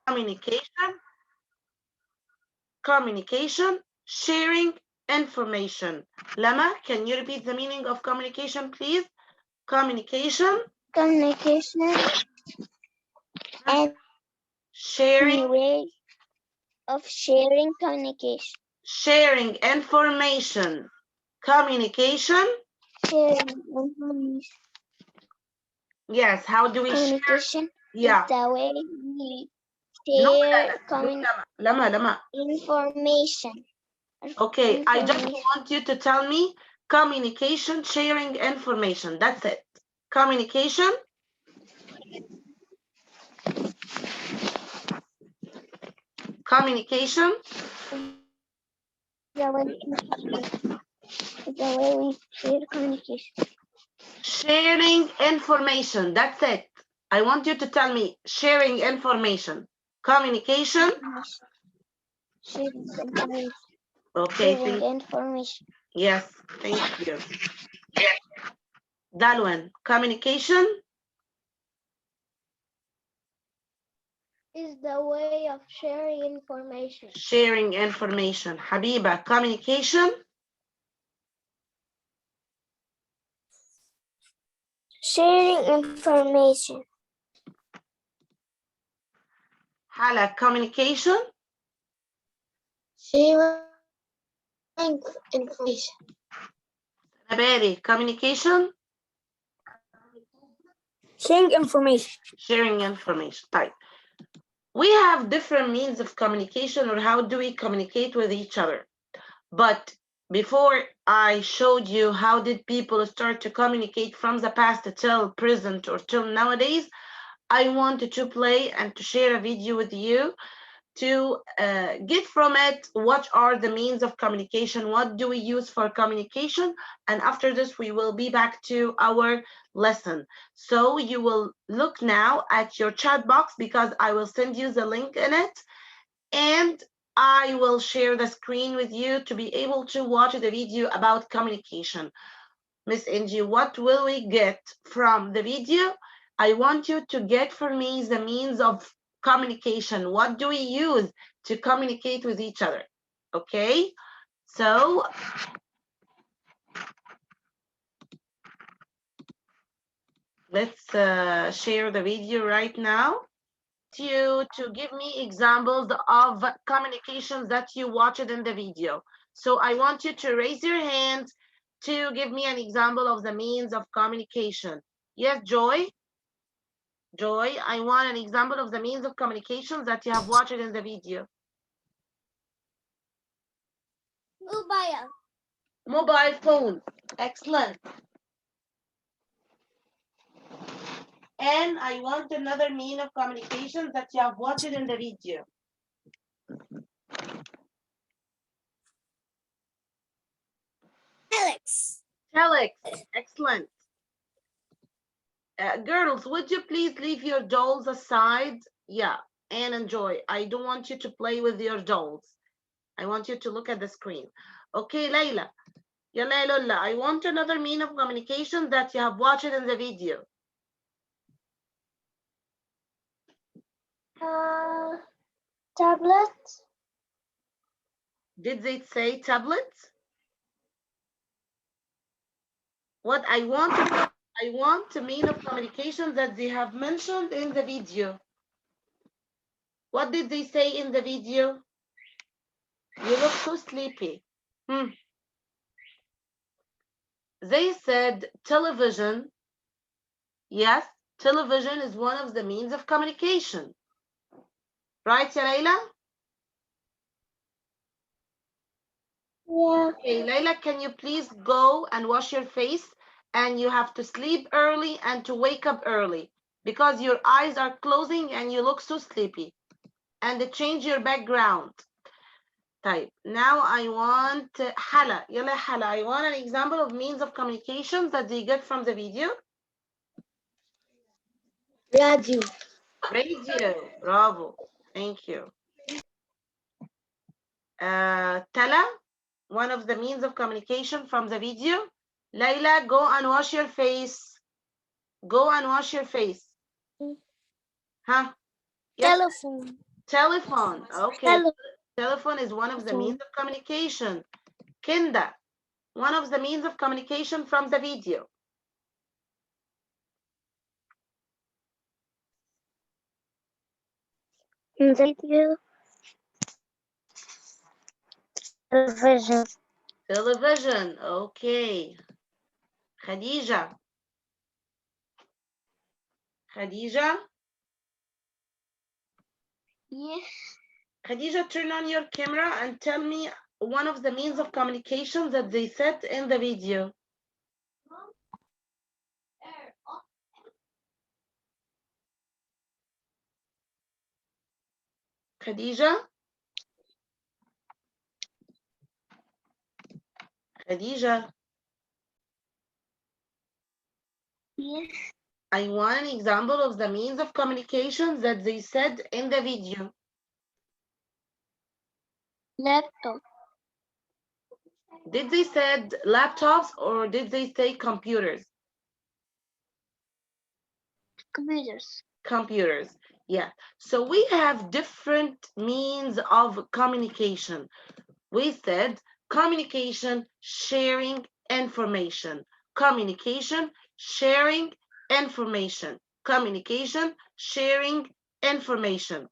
communication, sharing information. Lama, can you repeat the meaning of communication, please? Communication and sharing way of sharing communication. sharing information. Communication. Sharing information. Yes, how do we share? Communication Yeah. is the way we No, share Lama. information. Okay, I just want you to tell me communication, sharing information. That's it. Communication. Communication. The way we share communication. Sharing information. That's it. I want you to tell me sharing information. Communication. Sharing information. Okay. Sharing information. Yes, thank you. Dalwan, communication Is the way of sharing information. Sharing information. Habiba, communication. Sharing information. Hala, communication. Sharing information. Naberi, communication. Sharing information. Sharing information. Type. We have different means of communication, or how do we communicate with each other. But before I showed you how did people start to communicate from the past till present or till nowadays, I wanted to play and to share a video with you to get from it what are the means of communication, what do we use for communication, and after this we will be back to our lesson. So you will look now at your chat box because I will send you the link in it, and I will share the screen with you to be able to watch the video about communication. Miss Angie, what will we get from the video? I want you to get for me the means of communication. What do we use to communicate with each other? Okay, so let's share the video right now to give me examples of communications that you watched in the video. So I want you to raise your hand to give me an example of the means of communication. Yes, Joy? Joy, I want an example of the means of communications that you have watched in the video. Mobile phone. Excellent. And I want another mean of communication that you have watched in the video. Telex. Excellent. Girls, would you please leave your dolls aside? Yeah, and enjoy. I don't want you to play with your dolls. I want you to look at the screen. Okay, Layla. Yalla Lola, I want another mean of communication that you have watched in the video. Tablet. Did they say tablets? What I want a mean of communication that they have mentioned in the video. What did they say in the video? You look so sleepy. They said television. Yes, television is one of the means of communication. Right, Layla? Yeah. Okay, Layla, can you please go and wash your face? And you have to sleep early and to wake up early because your eyes are closing and you look so sleepy. And to change your background. Type. Now I want Hala. Yalla Hala. I want an example of means of communication that they get from the video. Radio. Radio. Bravo. Thank you. Tala, one of the means of communication from the video. Layla, go and wash your face. Go and wash your face. Huh? Yes. Telephone. Telephone. Okay. Telephone is one of the means of communication. Kinda, one of the means of communication from the video. In the video, television. Television. Okay. Khadija. Khadija. Yes. Khadija, turn on your camera and tell me one of the means of communication that they said in the video. Khadija. Khadija. Yes. I want an example of the means of communication that they said in the video. Laptop. Did they said laptops or did they say computers? Computers. Computers. Yeah. So we have different means of communication. We said communication, sharing information. Communication, sharing information. Communication, sharing information.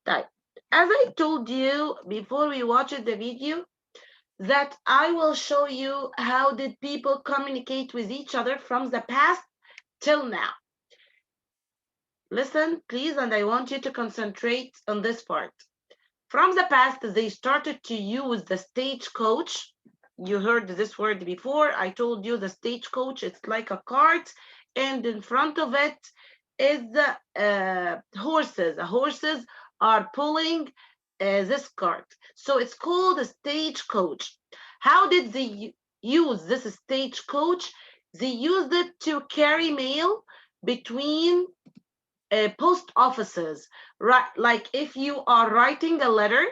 Right. As I told you before we watched the video, that I will show you how did people communicate with each other from the past till now. Listen, please, and I want you to concentrate on this part. From the past, they started to use the stagecoach. You heard this word before. I told you the stagecoach, it's like a cart, and in front of it is horses. The horses are pulling this cart. So it's called a stagecoach. How did they use this stagecoach? They used it to carry mail between post offices, right? Like if you are writing a letter,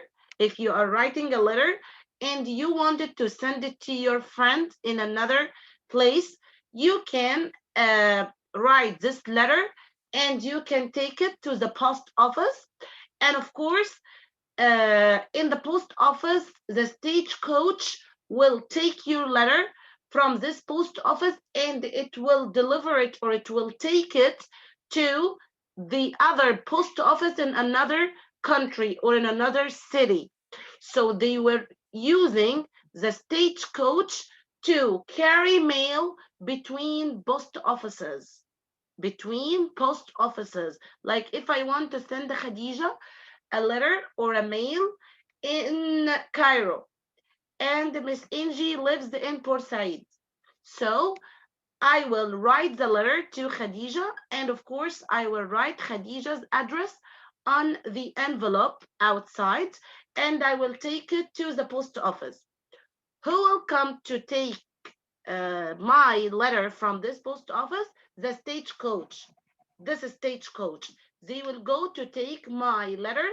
and you wanted to send it to your friend in another place, you can write this letter and you can take it to the post office. And of course, in the post office, the stagecoach will take your letter from this post office and it will deliver it, or it will take it to the other post office in another country or in another city. So they were using the stagecoach to carry mail between post offices. Between post offices. Like if I want to send Khadija a letter or a mail in Cairo, and Miss Angie lives in Port Said. So I will write the letter to Khadija, and of course, I will write Khadija's address on the envelope outside, and I will take it to the post office. Who will come to take my letter from this post office? The stagecoach. This is stagecoach. They will go to take my letter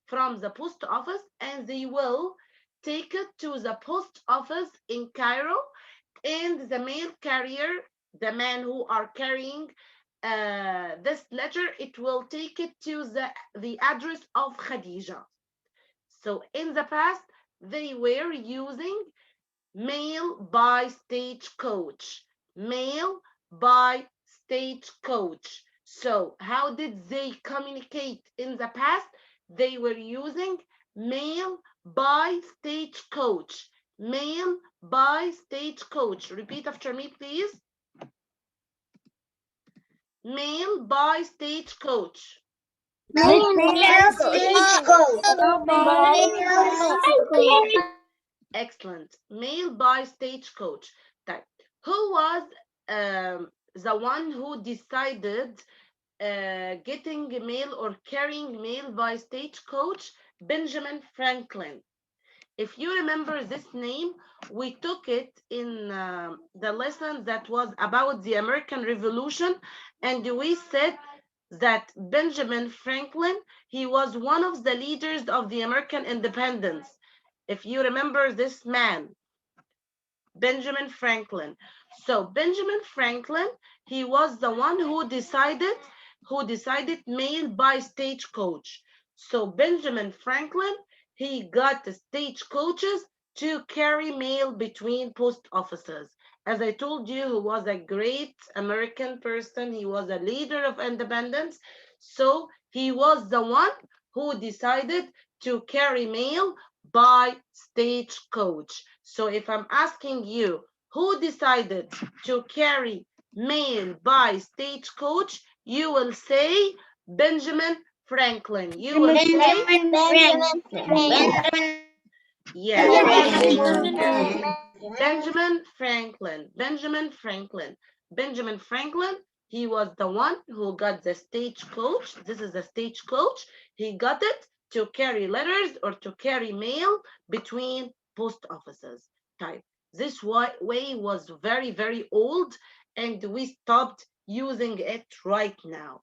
from the post office and they will take it to the post office in Cairo, and the mail carrier, the man who are carrying this letter, it will take it to the address of Khadija. So in the past, they were using mail by stagecoach. Mail by stagecoach. So how did they communicate in the past? They were using mail by stagecoach. Mail by stagecoach. Repeat after me, please. Mail by stagecoach. Excellent. Mail by stagecoach. That who was the one who decided getting mail or carrying mail by stagecoach? Benjamin Franklin. If you remember this name, we took it in the lesson that was about the American Revolution, and we said that Benjamin Franklin, he was one of the leaders of the American independence. If you remember this man, Benjamin Franklin. So Benjamin Franklin, he was the one who decided mail by stagecoach. So Benjamin Franklin, he got the stagecoaches to carry mail between post offices. As I told you, he was a great American person. He was a leader of independence. So he was the one who decided to carry mail by stagecoach. So if I'm asking you, who decided to carry mail by stagecoach, you will say Benjamin Franklin. You will say, Benjamin Franklin. yes, Benjamin Benjamin Franklin. Benjamin Franklin. Benjamin Franklin, he was the one who got the stagecoach. This is the stagecoach. He got it to carry letters or to carry mail between post offices. Type. This way was very, very old, and we stopped using it right now.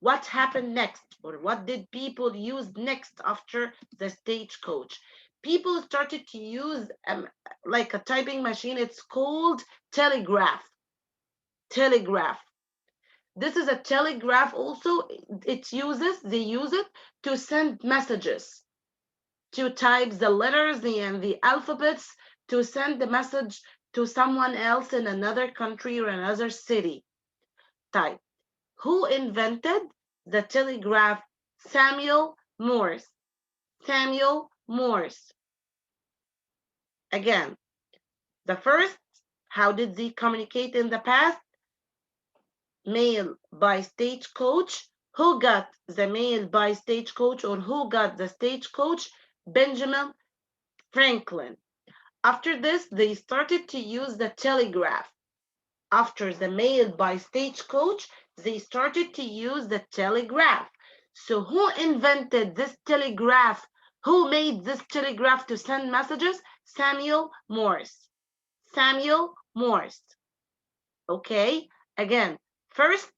What happened next, or what did people use next after the stagecoach? People started to use like a typing machine. It's called telegraph. Telegraph. This is a telegraph also. They use it to send messages, to type the letters and the alphabets, to send the message to someone else in another country or another city. Type. Who invented the telegraph? Samuel Morse. Samuel Morse. Again, the first, how did they communicate in the past? Mail by stagecoach. Who got the mail by stagecoach, or who got the stagecoach? Benjamin Franklin. After this, they started to use the telegraph. After the mail by stagecoach, they started to use the telegraph. So who invented this telegraph? Who made this telegraph to send messages? Samuel Morse. Samuel Morse. Okay, again, first,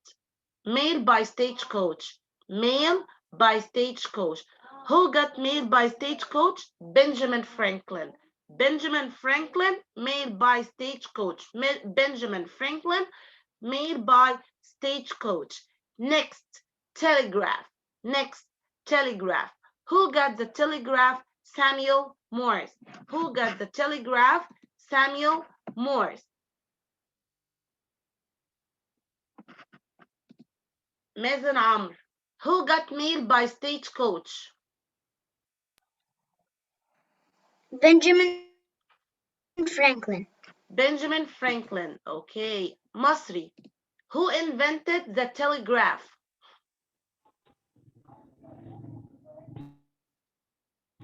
mail by stagecoach. Mail by stagecoach. Who got mail by stagecoach? Benjamin Franklin. Benjamin Franklin, mail by stagecoach. Benjamin Franklin, mail by stagecoach. Next, telegraph. Next, telegraph. Who got the telegraph? Samuel Morse. Who got the telegraph? Samuel Morse. Mazen Amr. Who got mail by stagecoach? Benjamin Franklin. Benjamin Franklin. Okay. Masri. Who invented the telegraph?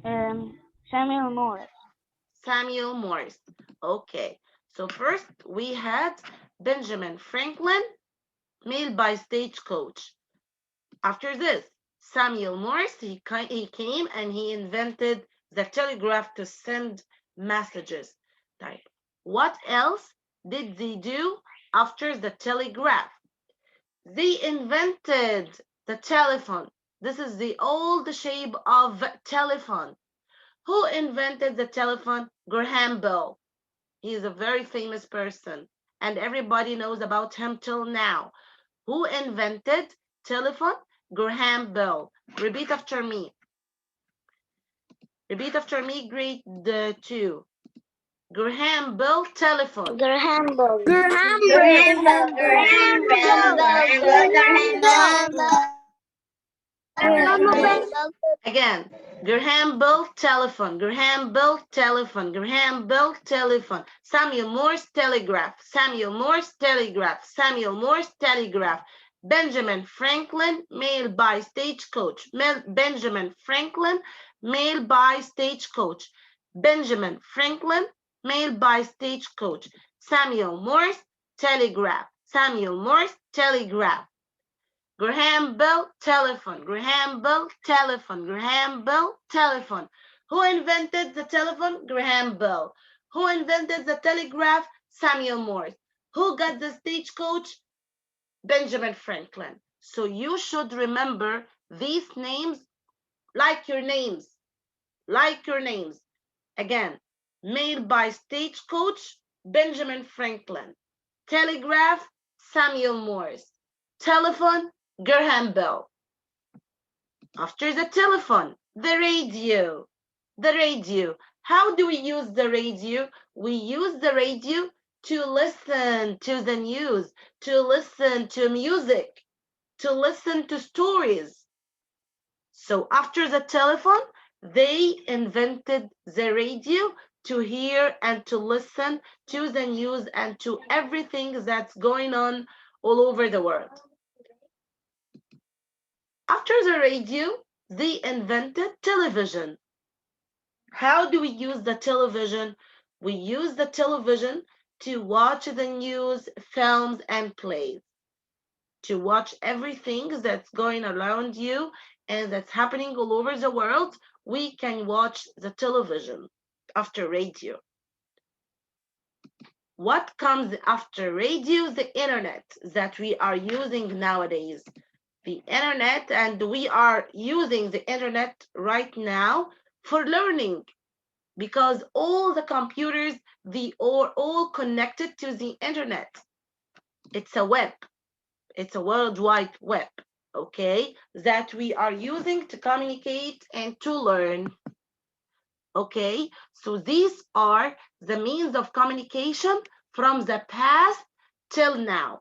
Samuel Morse. Samuel Morse. Okay. So first we had Benjamin Franklin, mail by stagecoach. After this, Samuel Morse, he came and he invented the telegraph to send messages. What else did they do after the telegraph? They invented the telephone. This is the old shape of telephone. Who invented the telephone? Graham Bell. He is a very famous person, and everybody knows about him till now. Who invented telephone? Graham Bell. Repeat after me. Repeat after me, grade 2. Graham Bell telephone. Graham Bell. Graham Graham Bell. Bell. Graham Bell. Graham Bell. Again, Graham Bell telephone. Graham Bell telephone. Graham Bell telephone. Samuel Morse telegraph. Samuel Morse telegraph. Samuel Morse telegraph. Benjamin Franklin, mail by stagecoach. Benjamin Franklin, mail by stagecoach. Benjamin Franklin, mail by stagecoach. Samuel Morse, telegraph. Samuel Morse, telegraph. Graham Bell, telephone. Graham Bell, telephone. Graham Bell, telephone. Who invented the telephone? Graham Bell. Who invented the telegraph? Samuel Morse. Who got the stagecoach? Benjamin Franklin. So you should remember these names like your names. Like your names. Again, mail by stagecoach, Benjamin Franklin. Telegraph, Samuel Morse. Telephone, Graham Bell. After the telephone, the radio. The radio. How do we use the radio? We use the radio to listen to the news, to listen to music, to listen to stories. So after the telephone, they invented the radio to hear and to listen to the news and to everything that's going on all over the world. After the radio, they invented television. How do we use the television? We use the television to watch the news, films, and plays, to watch everything that's going around you and that's happening all over the world. We can watch the television after radio. What comes after radio? The internet that we are using nowadays. The internet, and we are using the internet right now for learning, because all the computers, they are all connected to the internet. It's a web. It's a world wide web, okay, that we are using to communicate and to learn. Okay, so these are the means of communication from the past till now.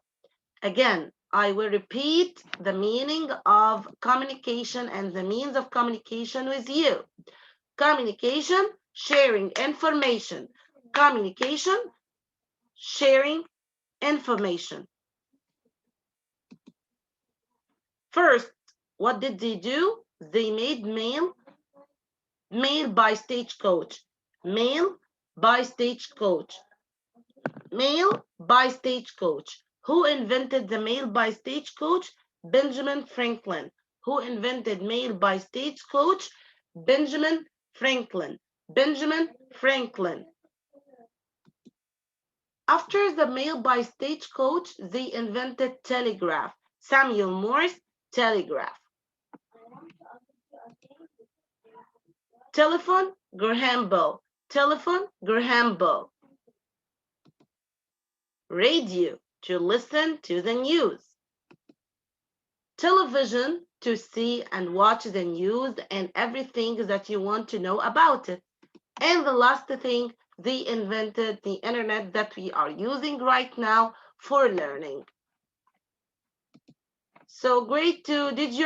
Again, I will repeat the meaning of communication and the means of communication with you. Communication, sharing information. Communication, sharing information. First, what did they do? They made mail by stagecoach. Mail by stagecoach. Mail by stagecoach. Who invented the mail by stagecoach? Benjamin Franklin. Who invented mail by stagecoach? Benjamin Franklin. Benjamin Franklin. After the mail by stagecoach, they invented telegraph. Samuel Morse, telegraph. Telephone, Graham Bell. Telephone, Graham Bell. Radio, to listen to the news. Television, to see and watch the news and everything that you want to know about it. And the last thing, they invented the internet that we are using right now for learning. So great too. Did you